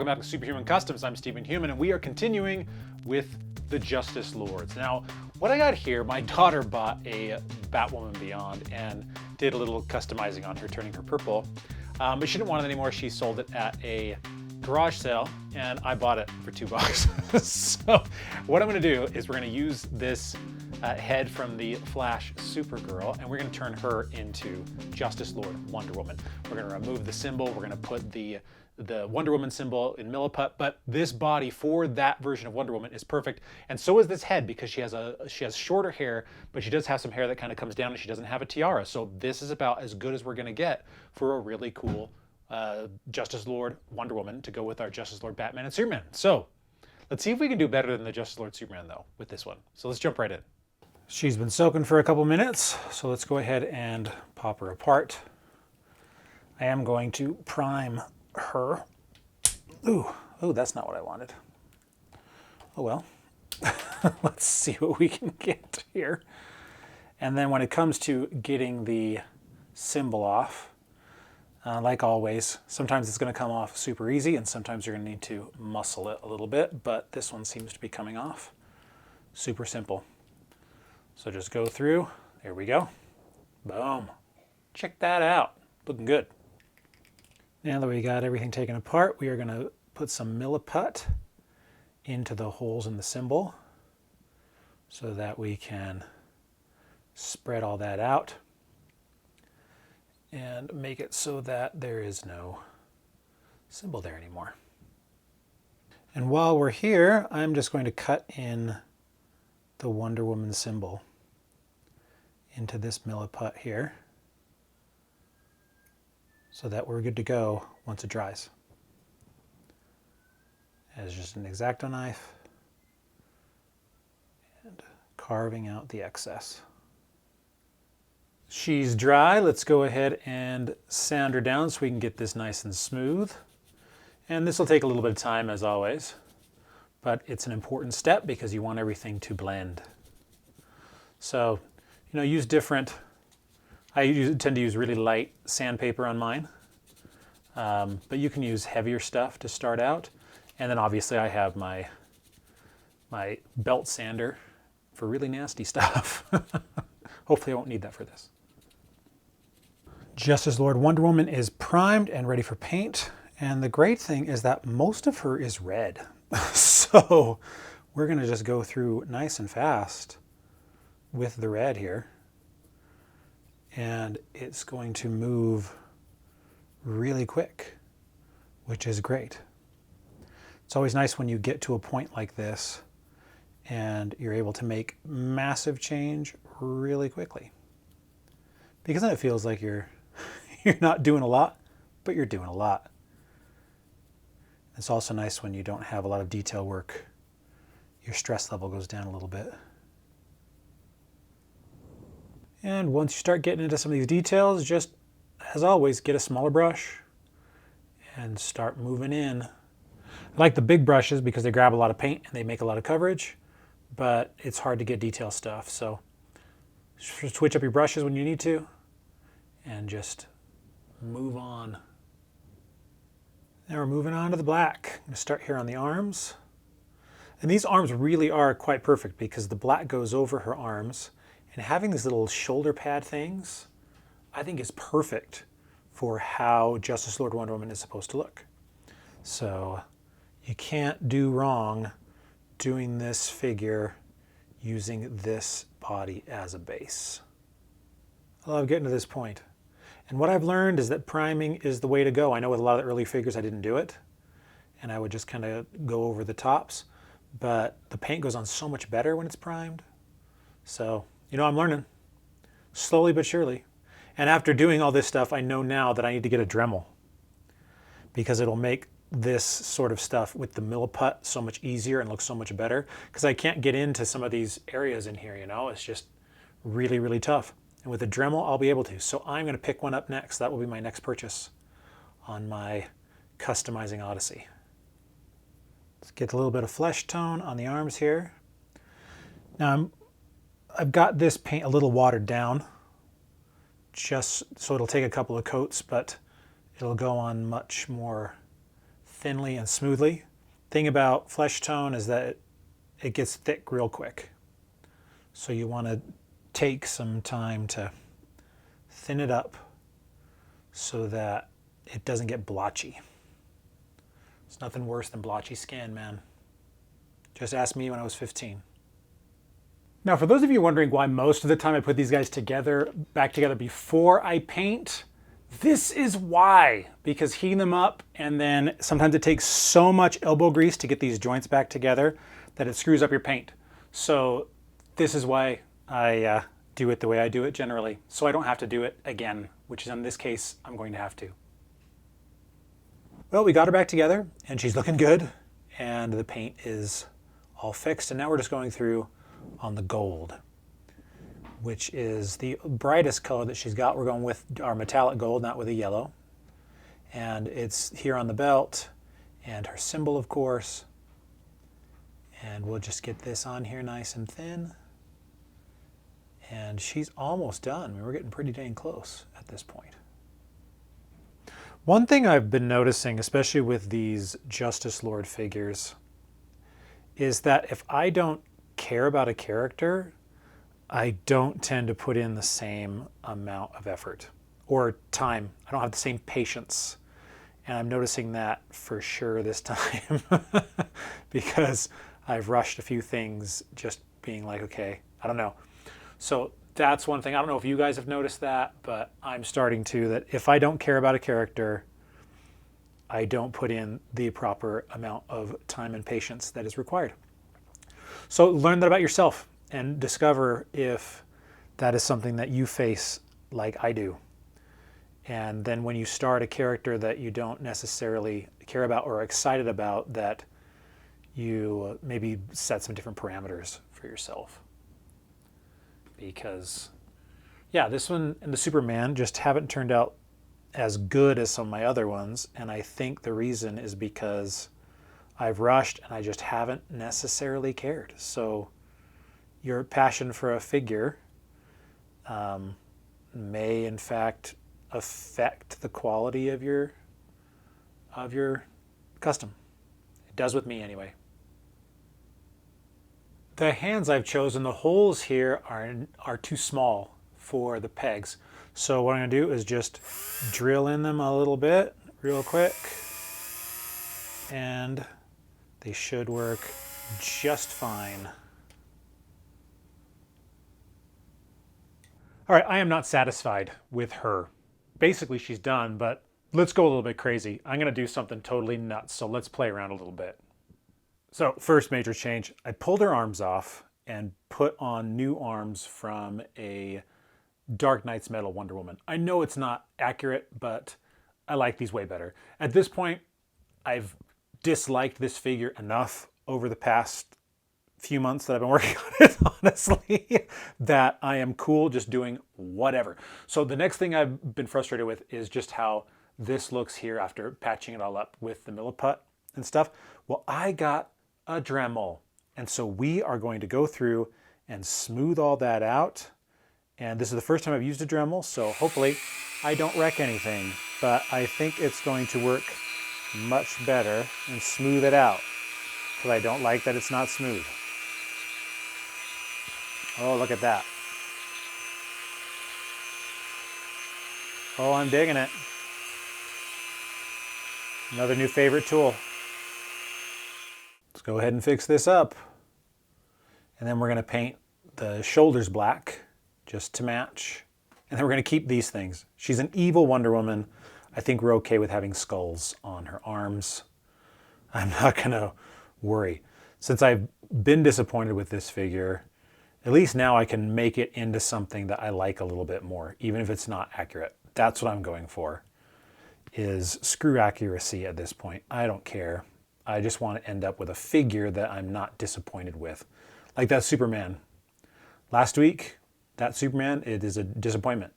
back to Superhuman Customs. I'm Stephen Human, and we are continuing with the Justice Lords. Now, what I got here, my daughter bought a Batwoman Beyond and did a little customizing on her, turning her purple. But she didn't want it anymore. She sold it at a garage sale, and I bought it for $2. So what I'm gonna do is we're gonna use this head from the Flash Supergirl, and we're gonna turn her into Justice Lord Wonder Woman. We're gonna remove the symbol, we're gonna put the Wonder Woman symbol in Milliput, but this body for that version of Wonder Woman is perfect, and so is this head, because she has shorter hair, but she does have some hair that kind of comes down, and she doesn't have a tiara. So this is about as good as we're gonna get for a really cool Justice Lord Wonder Woman to go with our Justice Lord Batman and Superman. So let's see if we can do better than the Justice Lord Superman though with this one. So let's jump right in. She's been soaking for a couple minutes, so let's go ahead and pop her apart. I am going to prime her. Ooh, that's not what I wanted. Oh well. Let's see what we can get here. And then when it comes to getting the symbol off, like always, sometimes it's going to come off super easy, and sometimes you're going to need to muscle it a little bit, but this one seems to be coming off super simple. So just go through, there we go, boom. Check that out, looking good. Now that we got everything taken apart, we are going to put some Milliput into the holes in the symbol so that we can spread all that out and make it so that there is no symbol there anymore. And while we're here, I'm just going to cut in the Wonder Woman symbol into this Milliput here so that we're good to go once it dries. As just an X-Acto knife and carving out the excess. She's dry. Let's go ahead and sand her down so we can get this nice and smooth. And this will take a little bit of time as always, but it's an important step because you want everything to blend. So, use different, tend to use really light sandpaper on mine, but you can use heavier stuff to start out. And then obviously I have my belt sander for really nasty stuff. Hopefully I won't need that for this. Justice Lord Wonder Woman is primed and ready for paint. And the great thing is that most of her is red. So we're gonna just go through nice and fast with the red here. And it's going to move really quick, which is great. It's always nice when you get to a point like this and you're able to make massive change really quickly. Because then it feels like you're not doing a lot, but you're doing a lot. It's also nice when you don't have a lot of detail work. Your stress level goes down a little bit. And once you start getting into some of these details, just, as always, get a smaller brush and start moving in. I like the big brushes because they grab a lot of paint and they make a lot of coverage, but it's hard to get detail stuff. So switch up your brushes when you need to and just move on. Now we're moving on to the black. I'm going to start here on the arms. And these arms really are quite perfect because the black goes over her arms, and having these little shoulder pad things, I think is perfect for how Justice Lord Wonder Woman is supposed to look. So you can't do wrong doing this figure using this body as a base. I love getting to this point. And what I've learned is that priming is the way to go. I know with a lot of the early figures I didn't do it, and I would just kind of go over the tops, but the paint goes on so much better when it's primed. So, I'm learning, slowly but surely. And after doing all this stuff, I know now that I need to get a Dremel because it'll make this sort of stuff with the Milliput so much easier and look so much better, because I can't get into some of these areas in here, it's just really, really tough. And with a Dremel, I'll be able to. So I'm going to pick one up next. That will be my next purchase on my customizing odyssey. Let's get a little bit of flesh tone on the arms here. Now I've got this paint a little watered down, just so it'll take a couple of coats, but it'll go on much more thinly and smoothly. Thing about flesh tone is that it gets thick real quick. So you want to take some time to thin it up so that it doesn't get blotchy. It's nothing worse than blotchy skin, man. Just ask me when I was 15. Now, for those of you wondering why most of the time I put these guys back together before I paint, this is why. Because heating them up, and then sometimes it takes so much elbow grease to get these joints back together that it screws up your paint. So this is why I do it the way I do it generally, so I don't have to do it again, which is in this case, I'm going to have to. Well, we got her back together, and she's looking good, and the paint is all fixed, and now we're just going through on the gold, which is the brightest color that she's got. We're going with our metallic gold, not with a yellow. And it's here on the belt, and her symbol, of course. And we'll just get this on here nice and thin. And she's almost done. I mean, we're getting pretty dang close at this point. One thing I've been noticing, especially with these Justice Lord figures, is that if I don't care about a character, I don't tend to put in the same amount of effort or time. I don't have the same patience. And I'm noticing that for sure this time because I've rushed a few things just being like, okay, I don't know. So that's one thing. I don't know if you guys have noticed that, but I'm starting to, that if I don't care about a character, I don't put in the proper amount of time and patience that is required. So learn that about yourself and discover if that is something that you face like I do. And then when you start a character that you don't necessarily care about or are excited about, that you maybe set some different parameters for yourself. Because, yeah, this one and the Superman just haven't turned out as good as some of my other ones. And I think the reason is because I've rushed and I just haven't necessarily cared. So your passion for a figure may in fact affect the quality of your custom. It does with me anyway. The hands I've chosen, the holes here are too small for the pegs. So what I'm going to do is just drill in them a little bit real quick, and they should work just fine. All right, I am not satisfied with her. Basically, she's done, but let's go a little bit crazy. I'm going to do something totally nuts, so let's play around a little bit. So first major change, I pulled her arms off and put on new arms from a Dark Knight's Metal Wonder Woman. I know it's not accurate, but I like these way better. At this point, I've disliked this figure enough over the past few months that I've been working on it, honestly, that I am cool just doing whatever. So the next thing I've been frustrated with is just how this looks here after patching it all up with the Milliput and stuff. Well, I got a Dremel, and so we are going to go through and smooth all that out. And this is the first time I've used a Dremel, so hopefully I don't wreck anything, but I think it's going to work much better and smooth it out, because I don't like that it's not smooth. Oh, look at that. Oh, I'm digging it. Another new favorite tool. Let's go ahead and fix this up. And then we're going to paint the shoulders black just to match. And then we're going to keep these things. She's an evil Wonder Woman. I think we're okay with having skulls on her arms. I'm not going to worry. Since I've been disappointed with this figure, at least now I can make it into something that I like a little bit more, even if it's not accurate. That's what I'm going for, is screw accuracy at this point. I don't care. I just want to end up with a figure that I'm not disappointed with. Like that Superman. Last week, that Superman, it is a disappointment.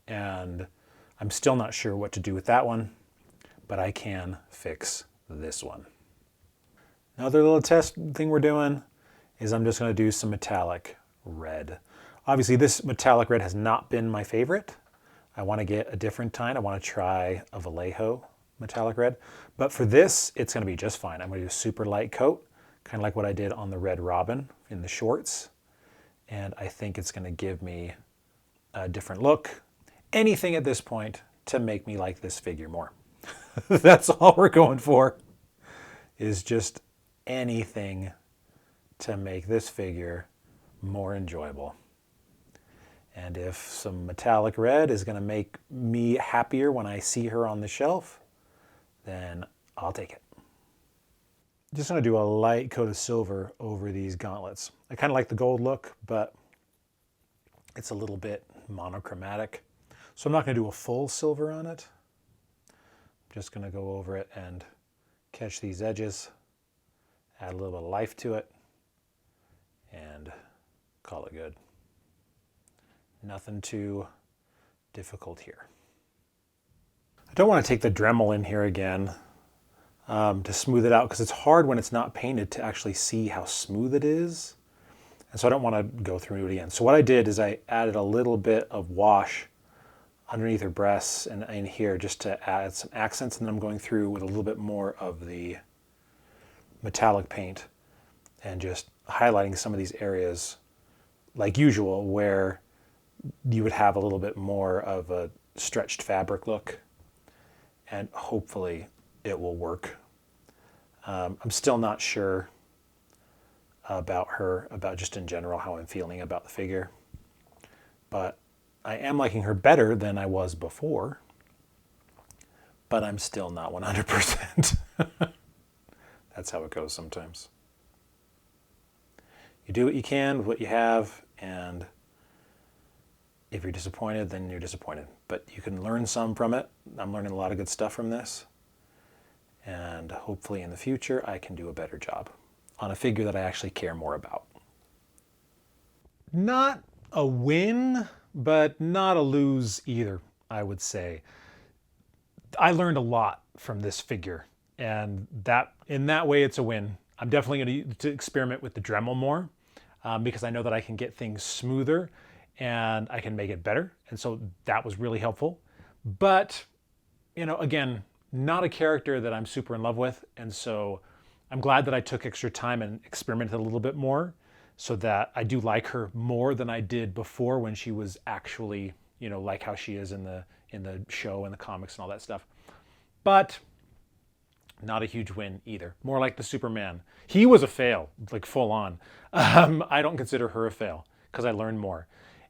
And I'm still not sure what to do with that one, but I can fix this one. Another little test thing we're doing is I'm just going to do some metallic red. Obviously, this metallic red has not been my favorite. I want to get a different kind. I want to try a Vallejo metallic red. But for this, it's going to be just fine. I'm going to do a super light coat, kind of like what I did on the Red Robin in the shorts. And I think it's going to give me a different look. Anything at this point to make me like this figure more. That's all we're going for, is just anything to make this figure more enjoyable. And if some metallic red is going to make me happier when I see her on the shelf, then I'll take it. Just going to do a light coat of silver over these gauntlets. I kind of like the gold look, but it's a little bit monochromatic. So I'm not going to do a full silver on it. I'm just going to go over it and catch these edges, add a little bit of life to it, and call it good. Nothing too difficult here. I don't want to take the Dremel in here again to smooth it out, because it's hard when it's not painted to actually see how smooth it is. And so I don't want to go through it again. So what I did is I added a little bit of wash underneath her breasts and in here just to add some accents, and then I'm going through with a little bit more of the metallic paint and just highlighting some of these areas like usual where you would have a little bit more of a stretched fabric look, and hopefully it will work. I'm still not sure about her, about just in general how I'm feeling about the figure, but I am liking her better than I was before, but I'm still not 100%. That's how it goes sometimes. You do what you can with what you have, and if you're disappointed, then you're disappointed. But you can learn some from it. I'm learning a lot of good stuff from this, and hopefully in the future I can do a better job on a figure that I actually care more about. Not a win, but not a lose either, I would say. I learned a lot from this figure, and that in that way it's a win. I'm definitely going to experiment with the Dremel more because I know that I can get things smoother and I can make it better. And so that was really helpful. But, you know, again, not a character that I'm super in love with. And so I'm glad that I took extra time and experimented a little bit more so that I do like her more than I did before when she was actually, you know, like how she is in the show and the comics and all that stuff. But not a huge win either. More like the Superman. He was a fail, like full on. I don't consider her a fail because I learned more.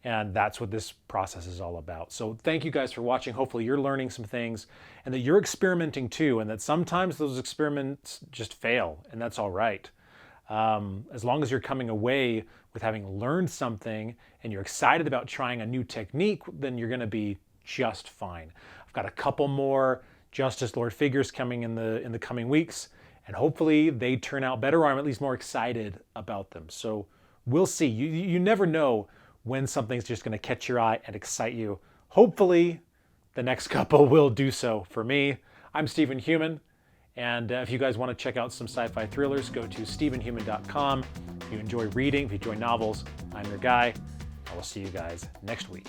And that's what this process is all about. So thank you guys for watching. Hopefully you're learning some things and that you're experimenting too, and that sometimes those experiments just fail, and that's all right. As long as you're coming away with having learned something and you're excited about trying a new technique, then you're gonna be just fine. I've got a couple more Justice Lord figures coming in the coming weeks, and hopefully they turn out better, or I'm at least more excited about them. So we'll see. You never know when something's just going to catch your eye and excite you. Hopefully the next couple will do so for me. I'm Stephen Human, and if you guys want to check out some sci-fi thrillers, go to stephenhuman.com. If you enjoy reading, if you enjoy novels, I'm your guy. I will see you guys next week.